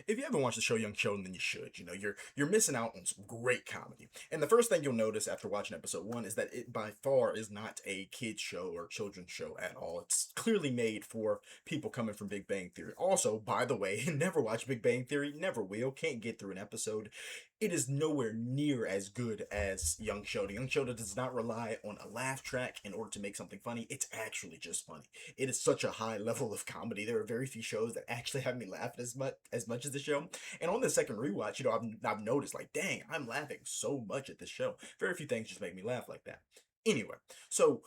If you haven't watched the show Young Sheldon, then you should. You're missing out on some great comedy. And the first thing you'll notice after watching episode one is that it by far is not a kids show or children's show at all. It's clearly made for people coming from Big Bang Theory. Also, by the way, never watch Big Bang Theory, never will, can't get through an episode. It is nowhere near as good as Young Sheldon. Young Sheldon does not rely on a laugh track in order to make something funny. It's actually just funny. It is such a high level of comedy. There are very few shows that actually have me laugh as much as the show. And on the second rewatch, I've noticed like, dang, I'm laughing so much at this show. Very few things just make me laugh like that. Anyway, so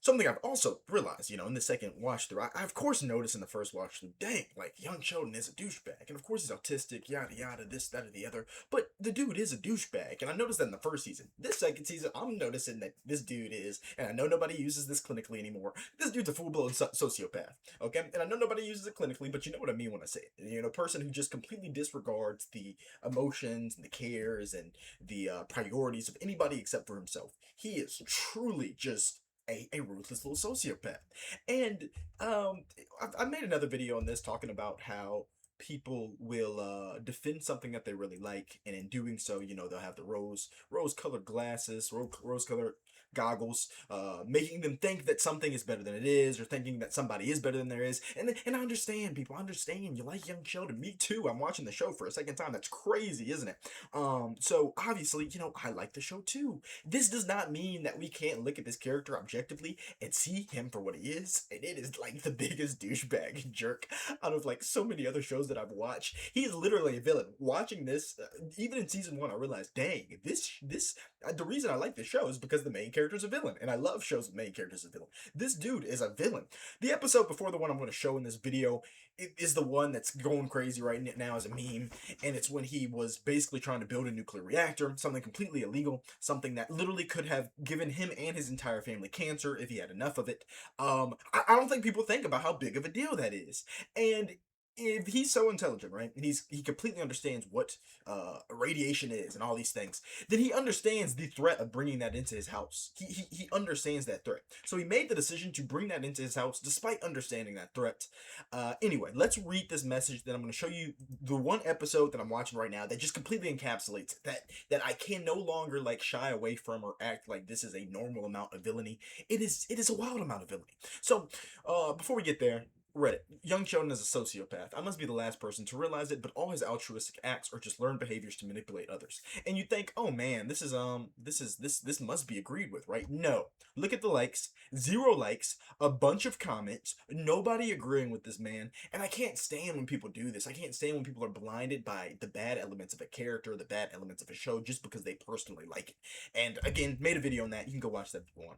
something I've also realized, in the second watch through, I of course noticed in the first watch through, dang, like young Sheldon is a douchebag, and of course he's autistic, yada yada, this, that, or the other. But the dude is a douchebag, and I noticed that in the first season. This second season, I'm noticing that this dude is, and I know nobody uses this clinically anymore. This dude's a full-blown sociopath, okay? And I know nobody uses it clinically, but you know what I mean when I say it. A person who just completely disregards the emotions and the cares and the priorities of anybody except for himself. He is truly just a ruthless little sociopath. And I made another video on this talking about how people will defend something that they really like, and in doing so, they'll have the rose colored glasses, rose colored goggles, making them think that something is better than it is, or thinking that somebody is better than there is. And I understand, people. I understand. You like Young Sheldon. Me too. I'm watching the show for a second time. That's crazy, isn't it? So obviously, I like the show too. This does not mean that we can't look at this character objectively and see him for what he is. And it is like the biggest douchebag jerk out of like so many other shows that I've watched. He is literally a villain. Watching this, even in season one, I realized, dang, this the reason I like this show is because the main character is a villain, and I love shows with main characters as a villain. This dude is a villain. The episode before the one I'm going to show in this video is the one that's going crazy right now as a meme, and it's when he was basically trying to build a nuclear reactor, something completely illegal, something that literally could have given him and his entire family cancer if he had enough of it. I don't think people think about how big of a deal that is, and if he's so intelligent, right, and he completely understands what radiation is and all these things, then he understands the threat of bringing that into his house. He understands that threat, so he made the decision to bring that into his house despite understanding that threat. Anyway, let's read this message. Then I'm going to show you the one episode that I'm watching right now that just completely encapsulates that I can no longer like shy away from or act like this is a normal amount of villainy. It is a wild amount of villainy. So before we get there, Reddit. Young Sheldon is a sociopath. I must be the last person to realize it, but all his altruistic acts are just learned behaviors to manipulate others. And you think, oh man, this must be agreed with, right? No. Look at the likes. 0 likes, a bunch of comments, nobody agreeing with this man. And I can't stand when people do this. I can't stand when people are blinded by the bad elements of a character, the bad elements of a show, just because they personally like it. And again, made a video on that. You can go watch that if you want.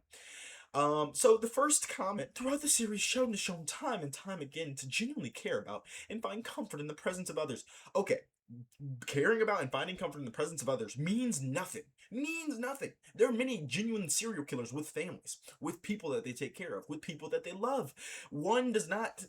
So the first comment throughout the series, Sheldon is shown time and time again to genuinely care about and find comfort in the presence of others. Okay, caring about and finding comfort in the presence of others means nothing. Means nothing. There are many genuine serial killers with families, with people that they take care of, with people that they love. One is not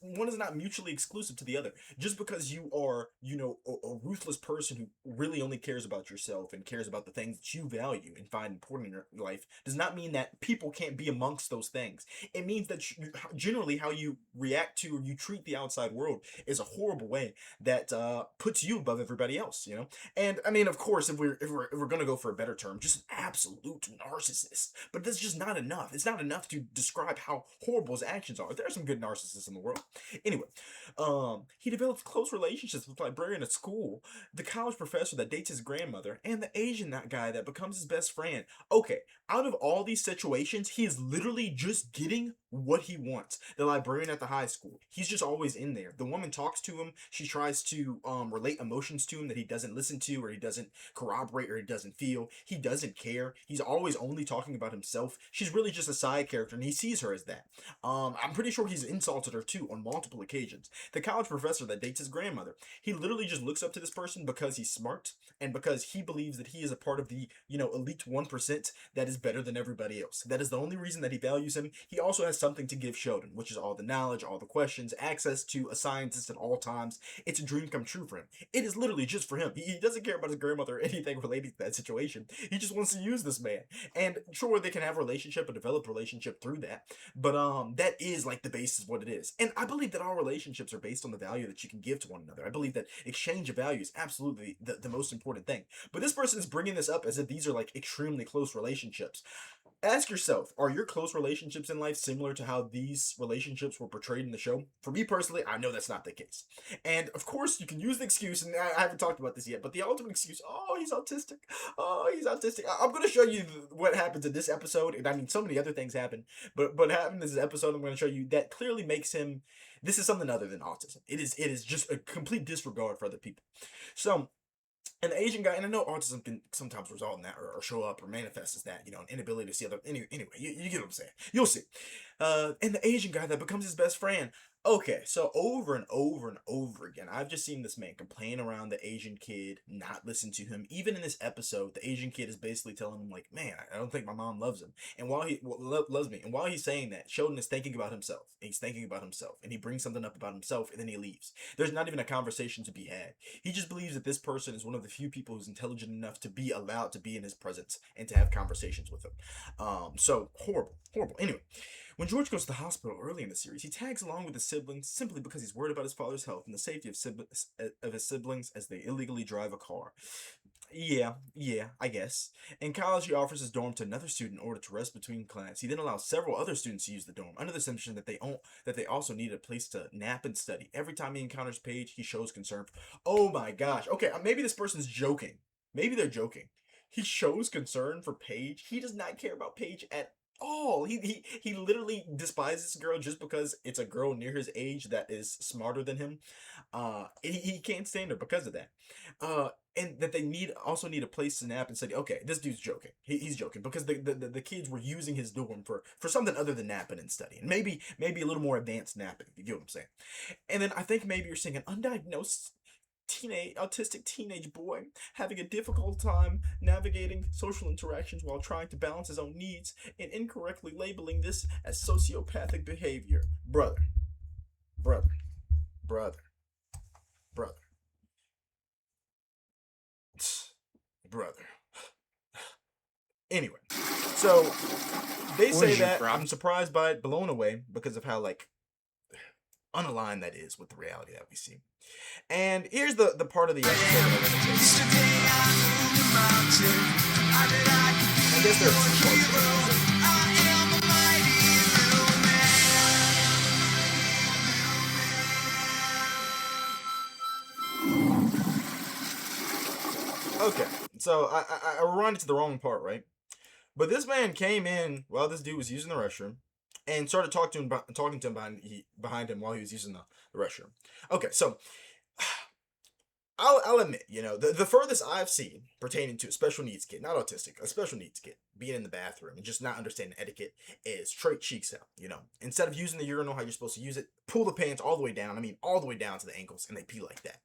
mutually exclusive to the other. Just because you are, a ruthless person who really only cares about yourself and cares about the things that you value and find important in your life does not mean that people can't be amongst those things. It means that generally how you react to or you treat the outside world is a horrible way that puts you above everybody else. And I mean, of course, if we're gonna go for a better term, just an absolute narcissist. But that's just not enough. It's not enough to describe how horrible his actions are. There are some good narcissists in the world. Anyway, he develops close relationships with the librarian at school, the college professor that dates his grandmother, and the Asian that guy that becomes his best friend. Okay, out of all these situations, he is literally just getting what he wants. The librarian at the high school, he's just always in there. The woman talks to him. She tries to relate emotions to him that he doesn't listen to, or he doesn't corroborate, or he doesn't feel. He doesn't care. He's always only talking about himself. She's really just a side character, and he sees her as that. I'm pretty sure he's insulted her too on multiple occasions. The college professor that dates his grandmother, he literally just looks up to this person because he's smart and because he believes that he is a part of the elite 1% that is better than everybody else. That is the only reason that he values him. He also has something to give Sheldon, which is all the knowledge, all the questions, access to a scientist at all times. It's a dream come true for him. It is literally just for him. He doesn't care about his grandmother or anything related to that situation. He just wants to use this man. And sure, they can have a relationship, a developed relationship through that. But that is like the basis of what it is. And I believe that all relationships are based on the value that you can give to one another. I believe that exchange of value is absolutely the most important thing. But this person is bringing this up as if these are like extremely close relationships. Ask yourself, are your close relationships in life similar to how these relationships were portrayed in the show? For me personally, I know that's not the case. And of course, you can use the excuse, and I haven't talked about this yet, but the ultimate excuse, oh, he's autistic. Oh, he's autistic. I'm going to show you what happens in this episode. And I mean, so many other things happen, but happened in this episode, I'm going to show you that clearly makes him, this is something other than autism. It is just a complete disregard for other people. So, and the Asian guy, and I know autism can sometimes result in that or show up or manifest as that, an inability to see other. Anyway, you get what I'm saying. You'll see. And the Asian guy that becomes his best friend. Okay, so over and over and over again, I've just seen this man complain around the Asian kid, not listen to him. Even in this episode, the Asian kid is basically telling him, like, man, I don't think my mom loves him. And while he loves me, and while he's saying that, Sheldon is thinking about himself. And he's thinking about himself. And he brings something up about himself, and then he leaves. There's not even a conversation to be had. He just believes that this person is one of the few people who's intelligent enough to be allowed to be in his presence and to have conversations with him. So horrible, horrible. Anyway, when George goes to the hospital early in the series, he tags along with his siblings simply because he's worried about his father's health and the safety of his siblings as they illegally drive a car. Yeah, I guess. In college, he offers his dorm to another student in order to rest between class. He then allows several other students to use the dorm, under the assumption that they also need a place to nap and study. Every time he encounters Paige, he shows concern. Oh my gosh. Okay, maybe this person's joking. Maybe they're joking. He shows concern for Paige. He does not care about Paige at all. He literally despises this girl just because it's a girl near his age that is smarter than him. He can't stand her because of that. And that they need a place to nap and study. Okay, this dude's joking. He's joking because the kids were using his dorm for something other than napping and studying. Maybe a little more advanced napping. You get what I'm saying? And then I think maybe you're seeing an undiagnosed autistic teenage boy having a difficult time navigating social interactions while trying to balance his own needs and incorrectly labeling this as sociopathic behavior. Brother, brother, brother, brother, brother. Anyway, so they say that I'm surprised by it, blown away because of how like unaligned that is with the reality that we see. And here's the part of the episode that I want to I guess there are two parts to it. Okay, so I rewinded to the wrong part, right? But this man came in while this dude was using the restroom and started talking to him behind him while he was using the restroom. Okay, so I'll admit, the furthest I've seen pertaining to a special needs kid, not autistic, a special needs kid, being in the bathroom and just not understanding etiquette is straight cheeks out, Instead of using the urinal how you're supposed to use it, pull the pants all the way down. I mean, all the way down to the ankles, and they pee like that.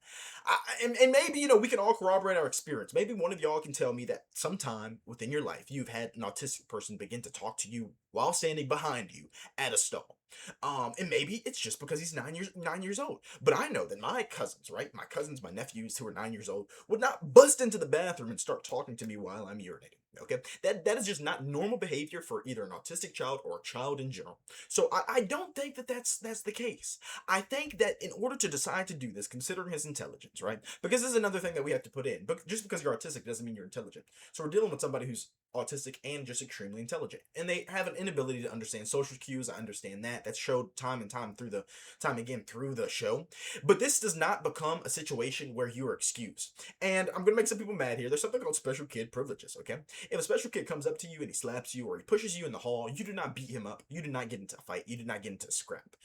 And maybe, we can all corroborate our experience. Maybe one of y'all can tell me that sometime within your life, you've had an autistic person begin to talk to you while standing behind you at a stall. And maybe it's just because he's 9 years old. But I know that my cousins, right? My cousins, my nephews who are 9 years old would not bust into the bathroom and start talking to me while I'm urinating. Okay, that is just not normal behavior for either an autistic child or a child in general. So I don't think that's the case. I think that in order to decide to do this, considering his intelligence, right? Because this is another thing that we have to put in. But just because you're autistic doesn't mean you're intelligent. So we're dealing with somebody who's autistic and just extremely intelligent, and they have an inability to understand social cues. I understand that. That's showed time and time again through the show. But this does not become a situation where you are excused. And I'm gonna make some people mad here. There's something called special kid privileges. Okay, if a special kid comes up to you and he slaps you or he pushes you in the hall, you do not beat him up. You do not get into a fight. You do not get into a scrap.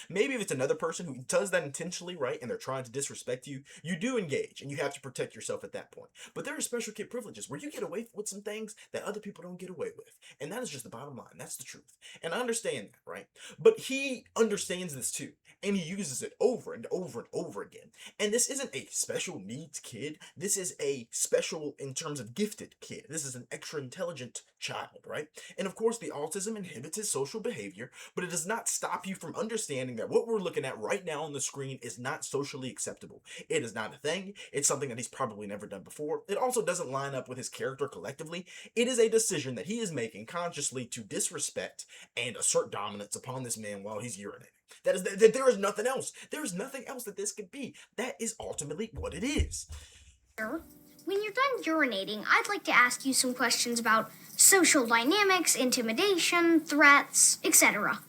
Maybe if it's another person who does that intentionally, right, and they're trying to disrespect you, you do engage and you have to protect yourself at that point. But there are special kid privileges where you get away with some things that other people don't get away with. And that is just the bottom line. That's the truth. And I understand that, right? But he understands this too. And he uses it over and over and over again. And this isn't a special needs kid. This is a special, in terms of gifted kid. This is an an extra intelligent child, right? And of course, the autism inhibits his social behavior, but it does not stop you from understanding that what we're looking at right now on the screen is not socially acceptable. It is not a thing. It's something that he's probably never done before. It also doesn't line up with his character collectively. It is a decision that he is making consciously to disrespect and assert dominance upon this man while he's urinating. That there is nothing else. There is nothing else that this could be. That is ultimately what it is. When you're done urinating, I'd like to ask you some questions about social dynamics, intimidation, threats, etc.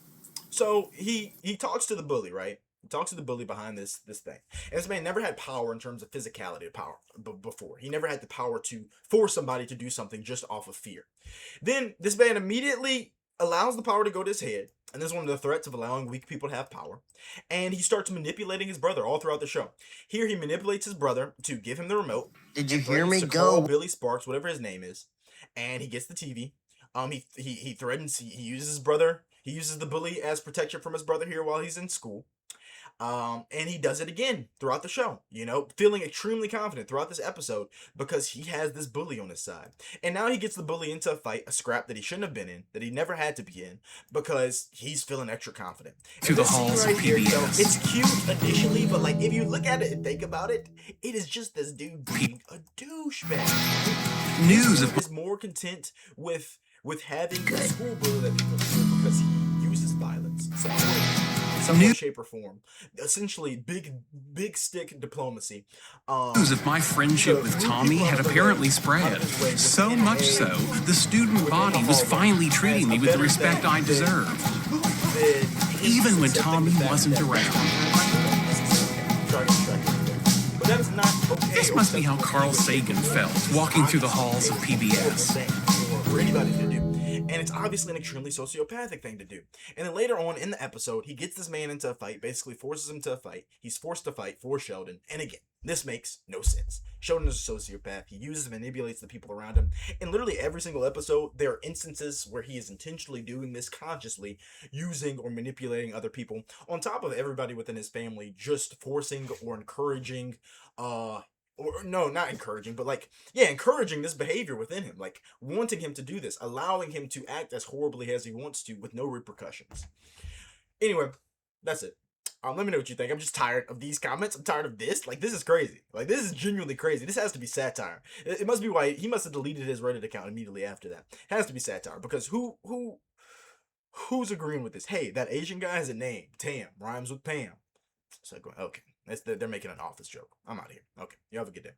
So he talks to the bully, right? He talks to the bully behind this thing. And this man never had power in terms of physicality of power before. He never had the power to force somebody to do something just off of fear. Then this man immediately allows the power to go to his head. And this is one of the threats of allowing weak people to have power. And he starts manipulating his brother all throughout the show. Here he manipulates his brother to give him the remote. Did you hear me to go? Call Billy Sparks, whatever his name is, and he gets the TV. He threatens. He uses his brother. He uses the bully as protection from his brother here while he's in school. And he does it again throughout the show, feeling extremely confident throughout this episode because he has this bully on his side. And now he gets the bully into a fight, a scrap that he shouldn't have been in, that he never had to be in, because he's feeling extra confident. To the halls of PBS. It's cute initially, but if you look at it and think about it, it is just this dude being a douchebag. News is more content with having a school bully that people fear because he uses violence. In some way, shape, or form. Essentially, big stick diplomacy. News of my friendship with Tommy had apparently spread. So much so, the student body was finally treating me with the respect I deserved. Even when Tommy wasn't around. This must be how Carl Sagan felt, walking through the halls of PBS. For anybody to do. And it's obviously an extremely sociopathic thing to do. And then later on in the episode, he gets this man into a fight, basically forces him to a fight. He's forced to fight for Sheldon. And again, this makes no sense. Sheldon is a sociopath. He uses and manipulates the people around him. In literally every single episode, there are instances where he is intentionally doing this consciously, using or manipulating other people, on top of everybody within his family, just forcing or encouraging, or no, not encouraging, but encouraging this behavior within him, wanting him to do this, allowing him to act as horribly as he wants to with no repercussions. Anyway, that's it. Let me know what you think. I'm just tired of these comments. I'm tired of this. This is crazy. This is genuinely crazy. This has to be satire. It must be why he must have deleted his Reddit account immediately after that. It has to be satire because who's agreeing with this? Hey, that Asian guy has a name. Tam rhymes with Pam. So okay. They're making an office joke. I'm out of here. Okay. You have a good day.